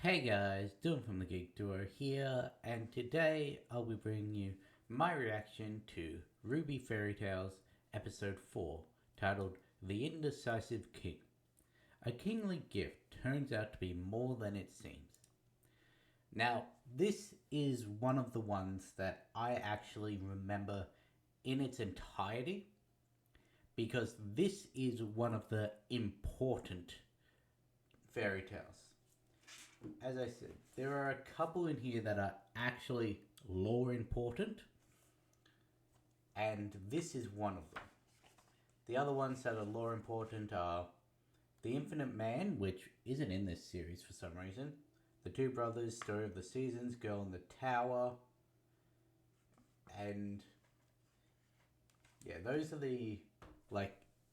Hey guys, Dylan from the Geek Duo here, and today I'll be bringing you my reaction to RWBY Fairy Tales Episode 4, titled The Indecisive King. A kingly gift turns out to be more than it seems. Now, this is one of the ones that I actually remember in its entirety, because this is one of the important fairy tales. As I said, there are a couple in here that are actually lore important, and this is one of them. The other ones that are lore important are The Infinite Man, which isn't in this series for some reason, The Two Brothers, Story of the Seasons, Girl in the Tower, and yeah, those are the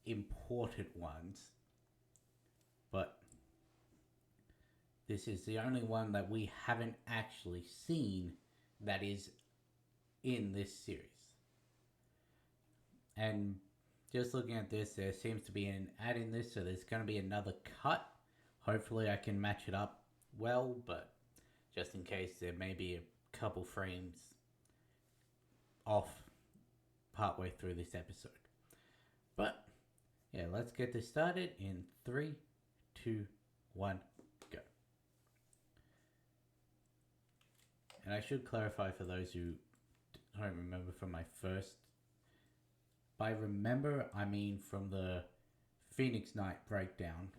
important ones. But this is the only one that we haven't actually seen that is in this series. And just looking at this, there seems to be an ad in this, so there's going to be another cut. Hopefully I can match it up well, but just in case, there may be a couple frames off partway through this episode. But yeah, let's get this started in 3, 2, 1, go. And I should clarify for those who don't remember from my first. By remember, I mean from the Phoenix Knight breakdown.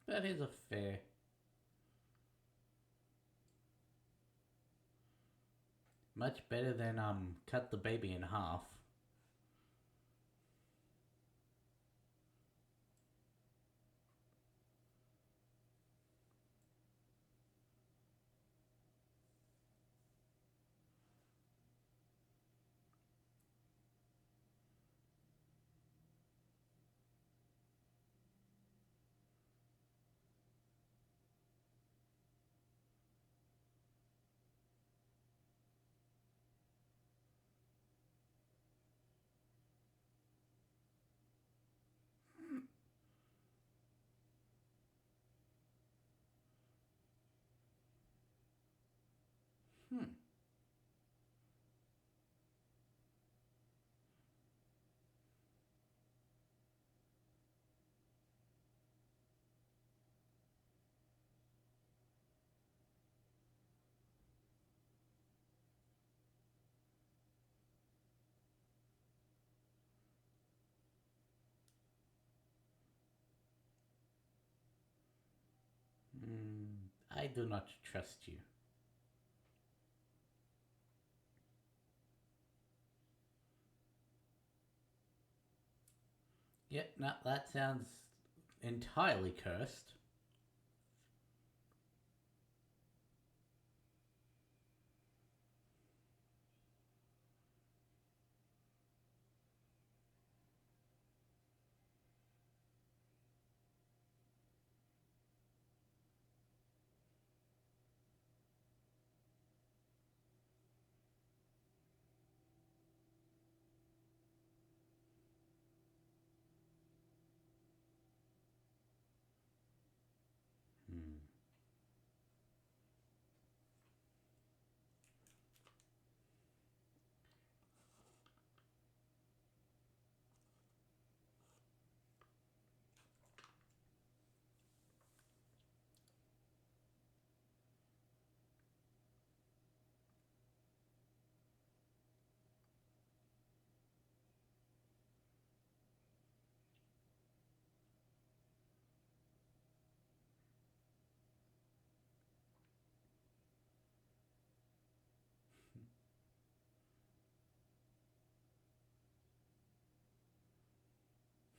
That is a fair. Much better than cut the baby in half. Hmm. I do not trust you. Yep, no, that sounds entirely cursed.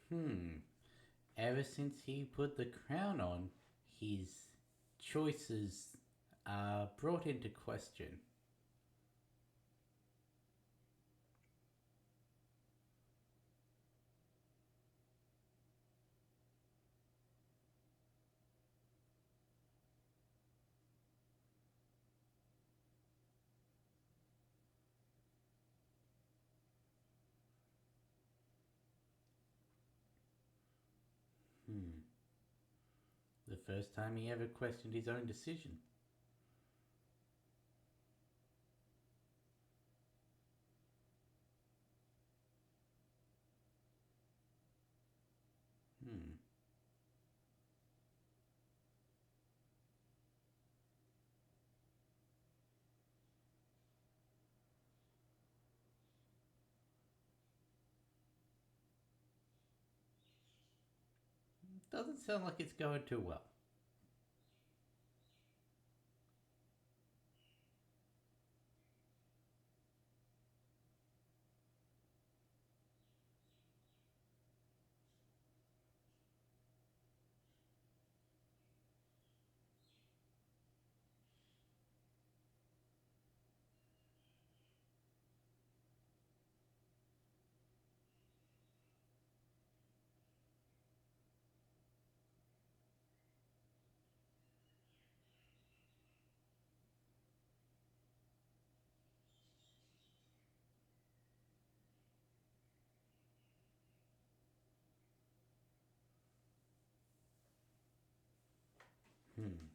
Hmm. Ever since he put the crown on, his choices are brought into question. Hmm. The first time he ever questioned his own decision. Hmm. Doesn't sound like it's going too well. Hmm.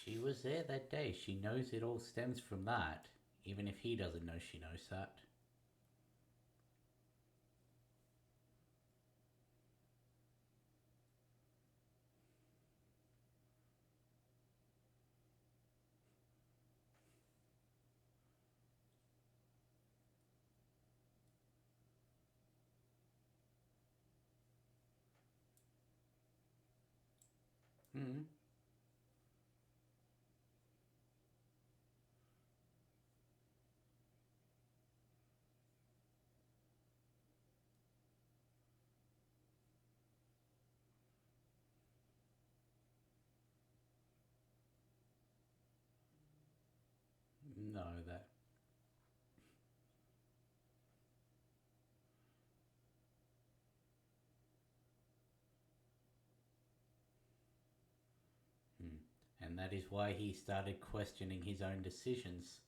She was there that day. She knows it all stems from that, even if he doesn't know she knows that. Hmm. No, that. Hmm. And that is why he started questioning his own decisions.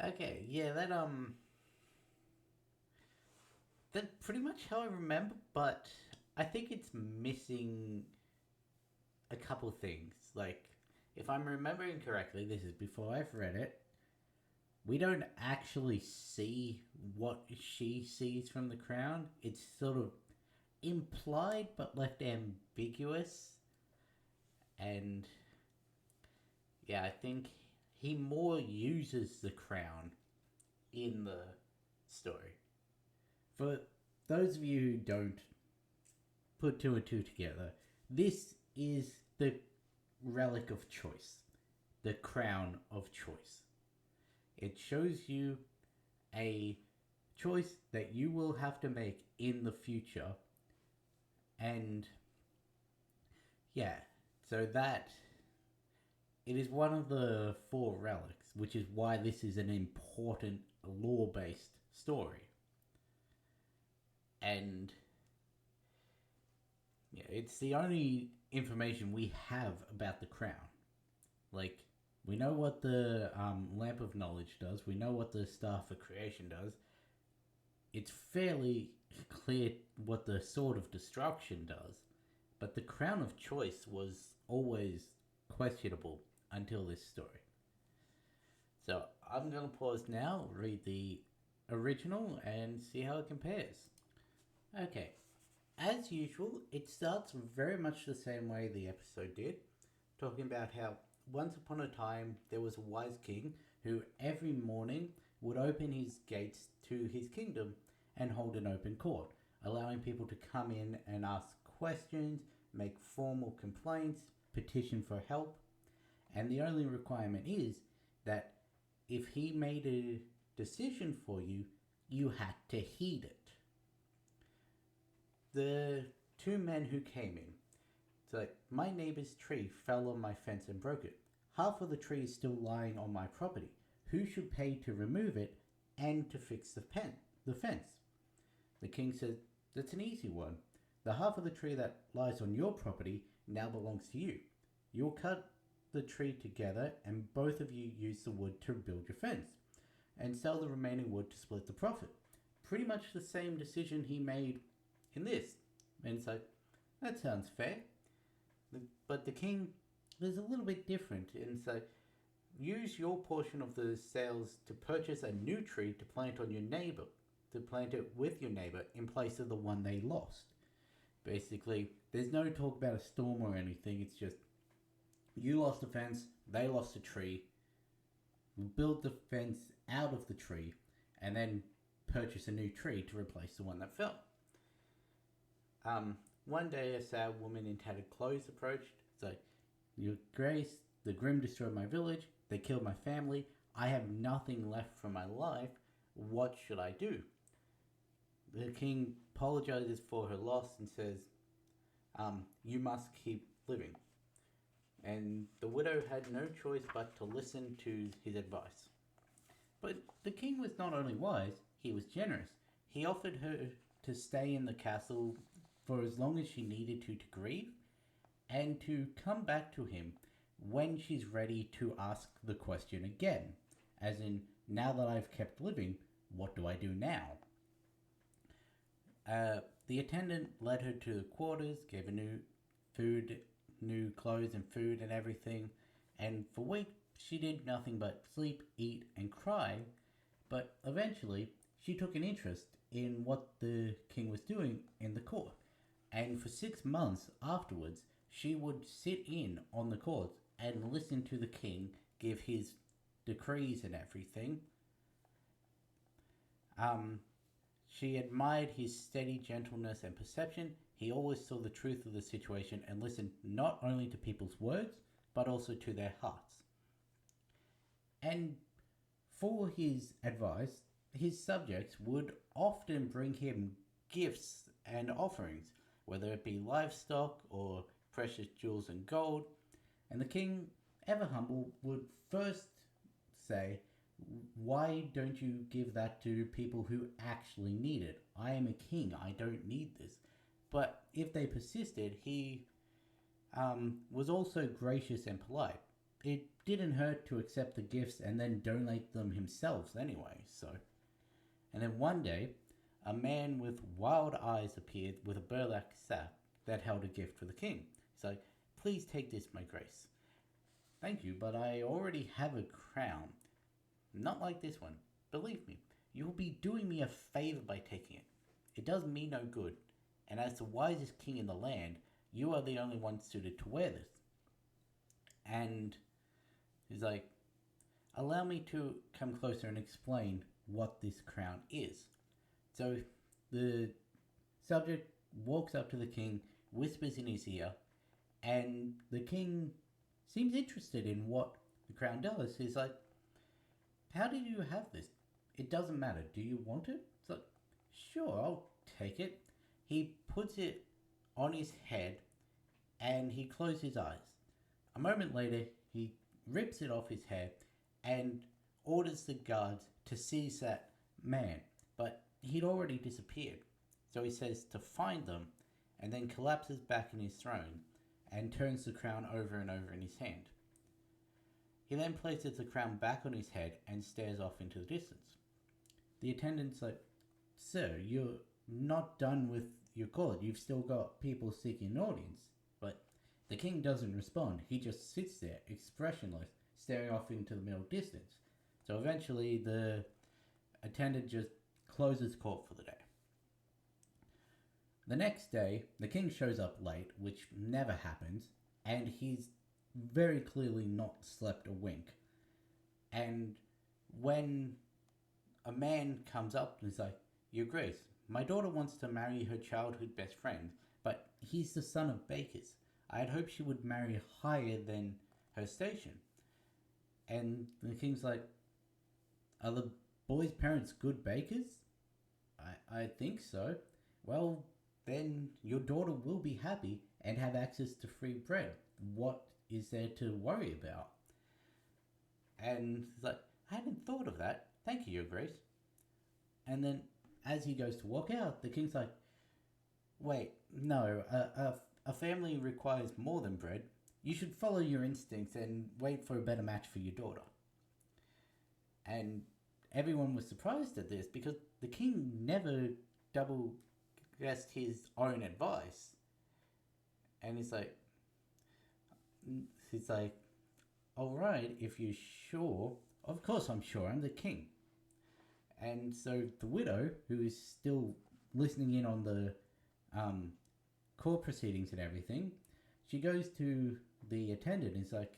Okay, yeah, that's pretty much how I remember, but I think it's missing a couple things. Like, if I'm remembering correctly, this is before I've read it, we don't actually see what she sees from the crown. It's sort of implied but left ambiguous. And yeah, I think he more uses the crown in the story. For those of you who don't put two and two together, this is the relic of choice, the crown of choice. It shows you a choice that you will have to make in the future. And yeah, so that it is one of the four relics, which is why this is an important lore based story. And yeah, it's the only information we have about the crown. Like, we know what the Lamp of Knowledge does, we know what the Staff of Creation does. It's fairly clear what the Sword of Destruction does, but the Crown of Choice was always questionable until this story. So I'm going to pause now, read the original, and see how it compares. Okay, As usual, it starts very much the same way the episode did, talking about how once upon a time there was a wise king who every morning would open his gates to his kingdom and hold an open court, allowing people to come in and ask questions, make formal complaints, petition for help, and the only requirement is that if he made a decision for you, you had to heed it. The two men who came in, it's like, my neighbor's tree fell on my fence and broke it. Half of the tree is still lying on my property. Who should pay to remove it and to fix the fence? The king said, that's an easy one. The half of the tree that lies on your property now belongs to you. You'll cut the tree together and both of you use the wood to build your fence and sell the remaining wood to split the profit. Pretty much the same decision he made in this. And it's like, that sounds fair. But the king is a little bit different. And so use your portion of the sales to purchase a new tree to plant on your neighbor, to plant it with your neighbor in place of the one they lost. Basically, there's no talk about a storm or anything. It's just, you lost a fence, they lost a tree. Build the fence out of the tree and then purchase a new tree to replace the one that fell. One day a sad woman in tattered clothes approached. It's like, your grace, the Grimm destroyed my village, they killed my family, I have nothing left from my life, what should I do? The king apologizes for her loss and says, you must keep living. And the widow had no choice but to listen to his advice. But the king was not only wise, he was generous. He offered her to stay in the castle for as long as she needed to grieve, and to come back to him when she's ready to ask the question again. As in, now that I've kept living, what do I do now? The attendant led her to the quarters, gave her new clothes and food and everything, and for weeks she did nothing but sleep, eat, and cry. But eventually, she took an interest in what the king was doing in the court, and for 6 months afterwards, she would sit in on the court and listen to the king give his decrees and everything. She admired his steady gentleness and perception. He always saw the truth of the situation and listened not only to people's words, but also to their hearts. And for his advice, his subjects would often bring him gifts and offerings, whether it be livestock or precious jewels and gold. And the king, ever humble, would first say, why don't you give that to people who actually need it? I am a king, I don't need this. But if they persisted, he was also gracious and polite. It didn't hurt to accept the gifts and then donate them himself anyway, so. And then one day, a man with wild eyes appeared with a burlap sack that held a gift for the king. He's like, please take this, my grace. Thank you, but I already have a crown. Not like this one. Believe me, you will be doing me a favor by taking it. It does me no good. And as the wisest king in the land, you are the only one suited to wear this. And he's like, allow me to come closer and explain what this crown is. So the subject walks up to the king, whispers in his ear, and the king seems interested in what the crown does. He's like, how do you have this? It doesn't matter. Do you want it? It's like, sure, I'll take it. He puts it on his head and he closes his eyes. A moment later, he rips it off his head and orders the guards to seize that man. But he'd already disappeared. So he says to find them and then collapses back in his throne and turns the crown over and over in his hand. He then places the crown back on his head and stares off into the distance. The attendant's like, sir, you're not done with your court. You've still got people seeking an audience. But the king doesn't respond. He just sits there, expressionless, staring off into the middle distance. So eventually the attendant just closes court for the day. The next day, the king shows up late, which never happens, and he's very clearly not slept a wink. And when a man comes up and is like, Your Grace, my daughter wants to marry her childhood best friend, but he's the son of bakers. I had hoped she would marry higher than her station. And the king's like, Are the boy's parents good bakers? I think so. Well, then your daughter will be happy and have access to free bread. What is there to worry about? And he's like, I hadn't thought of that. Thank you, Your Grace. And then as he goes to walk out, the king's like, Wait, no, a family requires more than bread. You should follow your instincts and wait for a better match for your daughter. And everyone was surprised at this because the king never double guessed his own advice. And he's like, all right, if you're sure. Of course I'm sure, I'm the king. And so the widow, who is still listening in on the court proceedings and everything, she goes to the attendant and is like,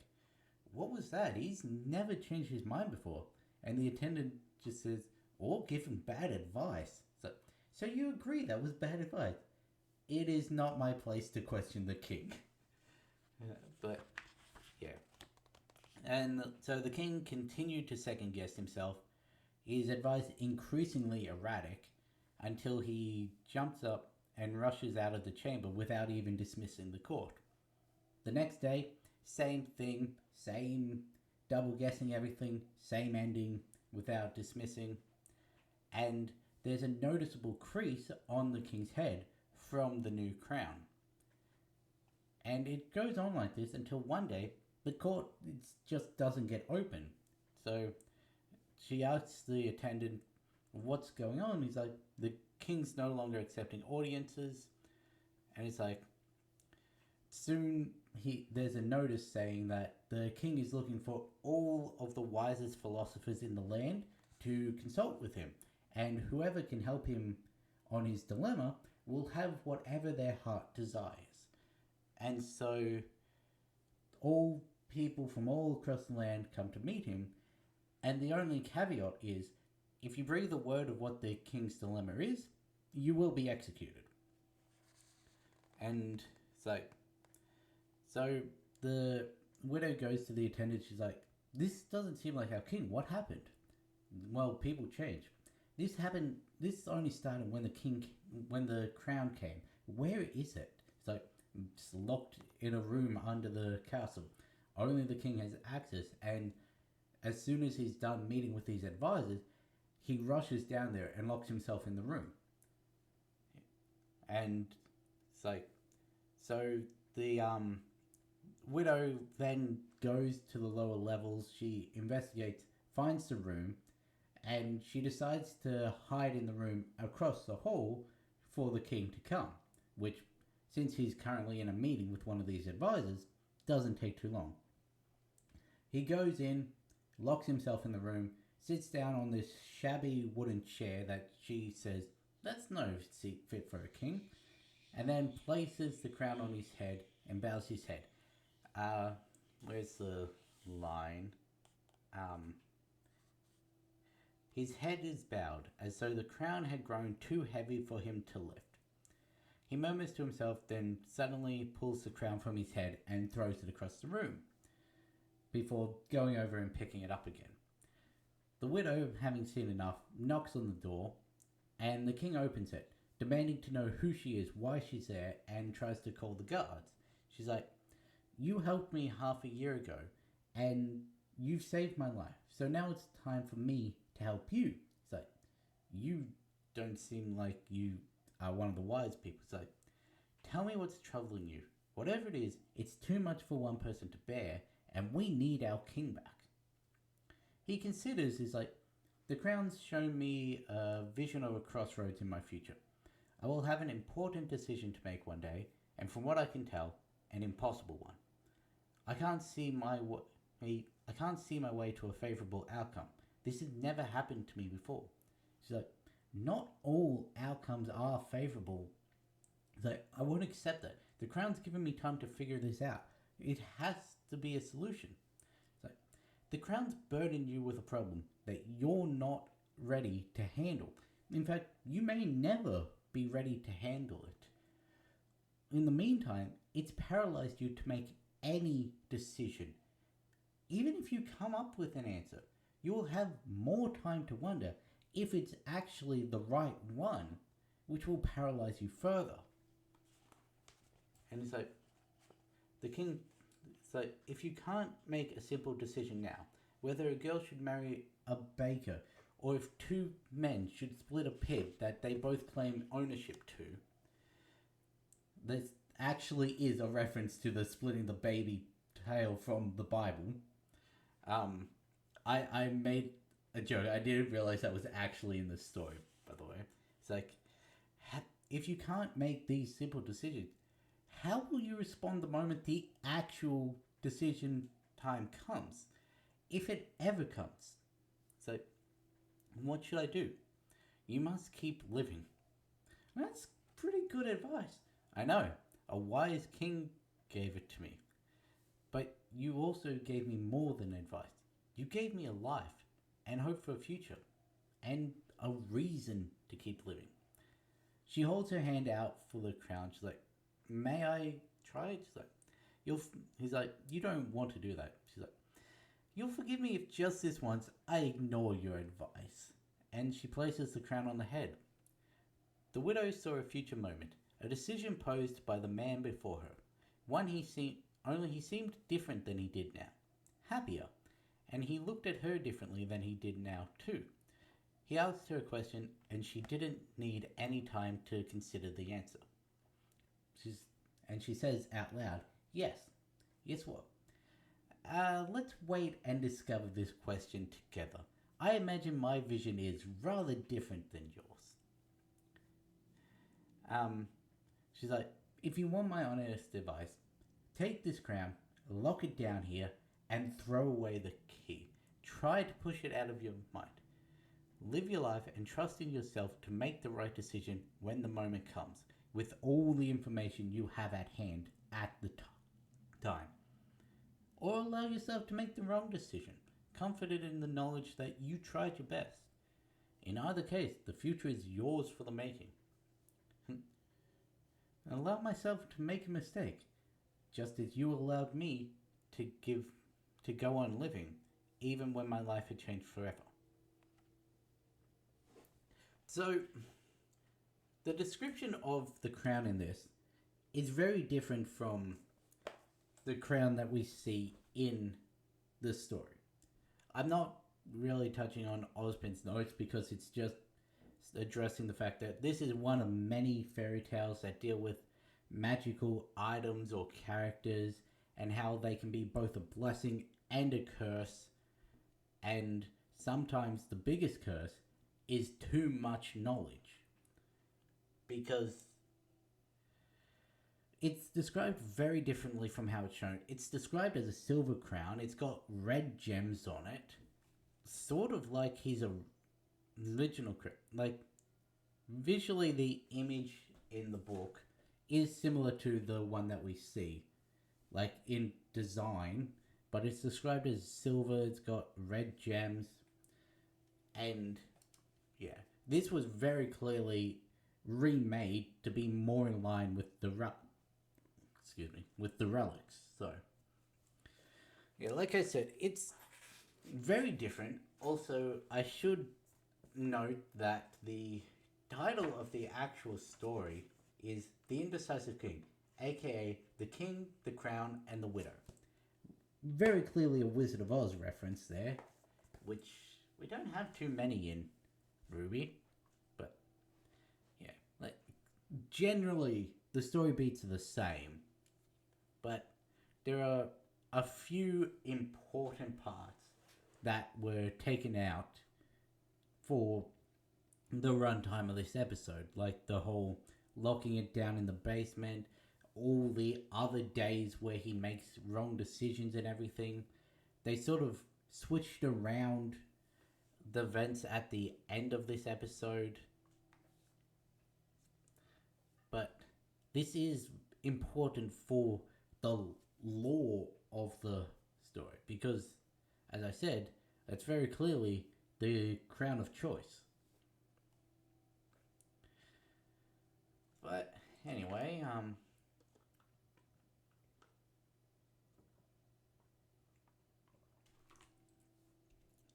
what was that? He's never changed his mind before. And the attendant just says, or give him bad advice. So you agree that was bad advice? It is not my place to question the king. But, yeah. And so the king continued to second guess himself, his advice increasingly erratic, until he jumps up and rushes out of the chamber without even dismissing the court. The next day, same thing, same double guessing everything, same ending without dismissing, and there's a noticeable crease on the king's head from the new crown. And it goes on like this until one day the court just doesn't get open. So she asks the attendant what's going on. He's like, the king's no longer accepting audiences. And it's like, soon there's a notice saying that the king is looking for all of the wisest philosophers in the land to consult with him. And whoever can help him on his dilemma will have whatever their heart desires. And so all people from all across the land come to meet him. And the only caveat is, if you breathe a word of what the king's dilemma is, you will be executed. And it's like, so the widow goes to the attendant. She's like, this doesn't seem like our king. What happened? Well, people change. This only started when the crown came. Where is it? It's like, it's locked in a room under the castle. Only the king has access. And as soon as he's done meeting with these advisors, he rushes down there and locks himself in the room. And it's like, so the widow then goes to the lower levels. She investigates, finds the room, and she decides to hide in the room across the hall for the king to come, which, since he's currently in a meeting with one of these advisors, doesn't take too long. He goes in, locks himself in the room, sits down on this shabby wooden chair that she says, that's no seat fit for a king, and then places the crown on his head and bows his head. Where's the line? His head is bowed, as though the crown had grown too heavy for him to lift. He murmurs to himself, then suddenly pulls the crown from his head and throws it across the room, before going over and picking it up again. The widow, having seen enough, knocks on the door, and the king opens it, demanding to know who she is, why she's there, and tries to call the guards. She's like, you helped me half a year ago, and you've saved my life, so now it's time for me to help you. It's like, you don't seem like you are one of the wise people. It's like, tell me what's troubling you. Whatever it is, it's too much for one person to bear, and we need our king back. He considers, he's like, the crown's shown me a vision of a crossroads in my future. I will have an important decision to make one day, and from what I can tell, an impossible one. I can't see my way to a favorable outcome. This has never happened to me before. She's like, not all outcomes are favorable So I won't accept that. The Crown's given me time to figure this out. It has to be a solution. So the Crown's burdened you with a problem that you're not ready to handle. In fact, you may never be ready to handle it. In the meantime, it's paralyzed you to make any decision. Even if you come up with an answer, you will have more time to wonder if it's actually the right one, which will paralyze you further. And it's like, the king, it's like, if you can't make a simple decision now, whether a girl should marry a baker, or if two men should split a pig that they both claim ownership to, this actually is a reference to the splitting the baby tale from the Bible. I made a joke. I didn't realize that was actually in the story, by the way. It's like, if you can't make these simple decisions, how will you respond the moment the actual decision time comes? If it ever comes. So, what should I do? You must keep living. That's pretty good advice. I know. A wise king gave it to me. But you also gave me more than advice. You gave me a life and hope for a future and a reason to keep living. She holds her hand out for the crown. She's like, may I try? She's like, he's like, you don't want to do that. She's like, you'll forgive me if just this once I ignore your advice. And she places the crown on the head. The widow saw a future moment, a decision posed by the man before her. One he seemed different than he did now, happier, and he looked at her differently than he did now too. He asked her a question, and she didn't need any time to consider the answer. She says out loud, yes. Yes what? Let's wait and discover this question together. I imagine my vision is rather different than yours. She's like, if you want my honest advice, take this crown, lock it down here, and throw away the key. Try to push it out of your mind. Live your life and trust in yourself to make the right decision when the moment comes, with all the information you have at hand at the time. Or allow yourself to make the wrong decision, comforted in the knowledge that you tried your best. In either case, the future is yours for the making. Allow myself to make a mistake, just as you allowed me to go on living, even when my life had changed forever. So, the description of the crown in this is very different from the crown that we see in the story. I'm not really touching on Ozpin's notes because it's just addressing the fact that this is one of many fairy tales that deal with magical items or characters and how they can be both a blessing and a curse. And sometimes the biggest curse is too much knowledge, because it's described very differently from how it's shown. It's described as a silver crown. It's got red gems on it, sort of like he's a original crown. Like, visually the image in the book is similar to the one that we see, like in design, but it's described as silver. It's got red gems, and yeah, this was very clearly remade to be more in line with the relics. So yeah, like I said, it's very different. Also, I should note that the title of the actual story is The Indecisive King, aka The King, the Crown, and the Widow. Very clearly a Wizard of Oz reference there, which we don't have too many in RWBY, but yeah, like generally the story beats are the same, but there are a few important parts that were taken out for the runtime of this episode, like the whole locking it down in the basement, all the other days where he makes wrong decisions and everything. They sort of switched around the events at the end of this episode. But this is important for the lore of the story because, as I said, it's very clearly the crown of choice. But anyway,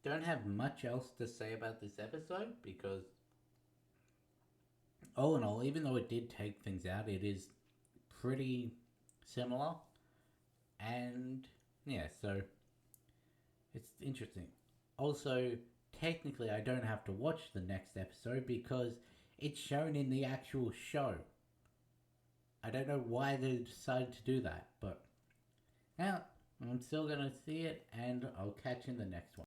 don't have much else to say about this episode because, all in all, even though it did take things out, it is pretty similar. And yeah, so it's interesting. Also, technically, I don't have to watch the next episode because it's shown in the actual show. I don't know why they decided to do that, but now I'm still gonna see it, and I'll catch you in the next one.